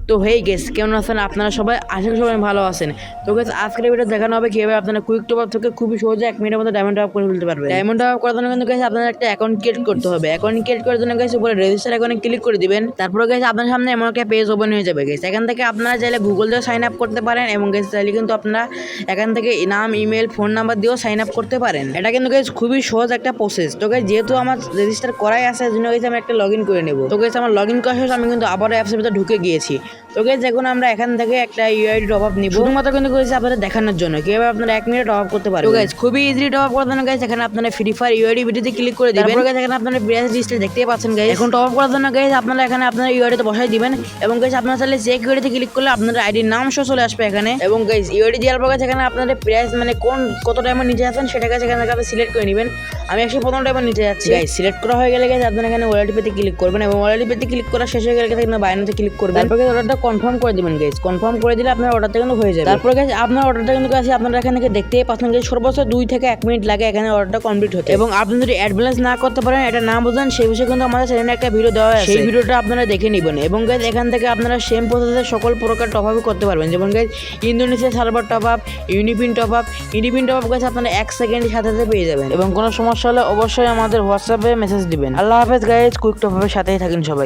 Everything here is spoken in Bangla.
তো হেই গেস কেমন আছেন আপনারা সবাই? আশা করি সবাই ভালো আছেন। তো গেস আজকের ভিডিও দেখানো হবে কিভাবে আপনারা কুইক টপ আপ থেকে খুবই সহজে 1 মিনিটের মধ্যে ডায়মন্ড টপ করে ফেলতে পারবেন। ডায়মন্ড টপ করার জন্য কিন্তু গাইস আপনাদের একটা অ্যাকাউন্ট ক্রিয়েট করতে হবে। অ্যাকাউন্ট ক্রিয়েট করার জন্য গাইস উপরে রেজিস্টার অ্যাকাউন্টে ক্লিক করে দিবেন। তারপরে গাইস আপনার সামনে এমন একটা পেজ ওপেন হয়ে যাবে গাইস। এখান থেকে আপনারা চাইলে গুগল দিয়ে সাইন আপ করতে পারেন এবং গাইস চাইলে কিন্তু আপনারা এখান থেকে নাম, ইমেল, ফোন নাম্বার দিয়েও সাইন আপ করতে পারেন। এটা কিন্তু গাইস খুবই সহজ একটা প্রসেস। তো গাইস যেহেতু আমার রেজিস্টার করাই আছে এজন্য গাইস আমি একটা লগইন করে নেব। তো গাইস আমার লগইন করা শেষ, আমি কিন্তু আবার অ্যাপসের ভিতরে ঢুকে গিয়েছি। তো গাইস এখন আমরা এখান থেকে একটা ইউআইডি টপ আপ নিব, শুধুমাত্র কিন্তু গাইস আপনাদের দেখানোর জন্য কিভাবে আপনারা 1 মিনিট টপ আপ করতে পারবেন। তো গাইস খুবই ইজিলি টপ আপ করার জন্য গাইস এখানে আপনারা ফ্রি ফায়ার ইউআইডি ভিডিওতে ক্লিক করে দিবেন। তারপর গাইস এখানে আপনারা প্রাইস লিস্টে দেখতেই পাচ্ছেন গাইস। এখন টপ আপ করার জন্য গাইস আপনারা এখানে আপনারা ইউআইডিতে বসাই দিবেন এবং গাইস আপনারা চাইলে চেক ইউআইডিতে ক্লিক করলে আপনাদের আইডির নাম সহ চলে আসবে এখানে। এবং গাইস ইউআইডি দেওয়ার পর গাইস এখানে আপনাদের প্রাইস মানে কত টাইমের নিচে আছেন সেটা গাইস এখানে আপনি সিলেক্ট করে নেবেন। আমি 115 টাইমের নিচে যাচ্ছি গাইস। সিলেক্ট করা হয়ে গেলে গাইস আপনারা এখানে ওয়ালেট পেতে ক্লিক করবেন এবং ওয়ালেট পেতে ক্লিক করা শেষ হয়ে গেলে এখানে বাইনারিতে ক্লিক করবেন। তারপর গাইস অর্ডারটা কনফার্ম করে দিবেন গাইস। কনফার্ম করে দিলে আপনার অর্ডারটা কিন্তু হয়ে যাবে। তারপর গাইস আপনার অর্ডারটা কিন্তু গাইস আপনারা এখানে দেখতেই পাচ্ছেন গাইস সর্বোচ্চ 2 থেকে 1 মিনিট লাগে এখানে অর্ডারটা কমপ্লিট হতে। এবং আপনি যদি অ্যাড ব্যালেন্স না করতে পারেন, এটা না বুঝেন, সেই বিষয়ে কিন্তু আমাদের চ্যানেলে একটা ভিডিও দেওয়া আছে, সেই ভিডিওটা আপনারা দেখে নেবেন। এবং গাইস এখান থেকে আপনারা সেম প্রসেসে সকল প্রকার টপ আপ করতে পারবেন। যেমন guys Indonesia server top up, UniPin top up guys আপনারা 1 সেকেন্ডের সাথে সাথে পেয়ে যাবেন। এবং কোনো সমস্যা হলে অবশ্যই আমাদের হোয়াটসঅ্যাপে মেসেজ দিবেন। আল্লাহ হাফেজ গাইস, কুইক টপ আপের সাথেই থাকেন সবাই।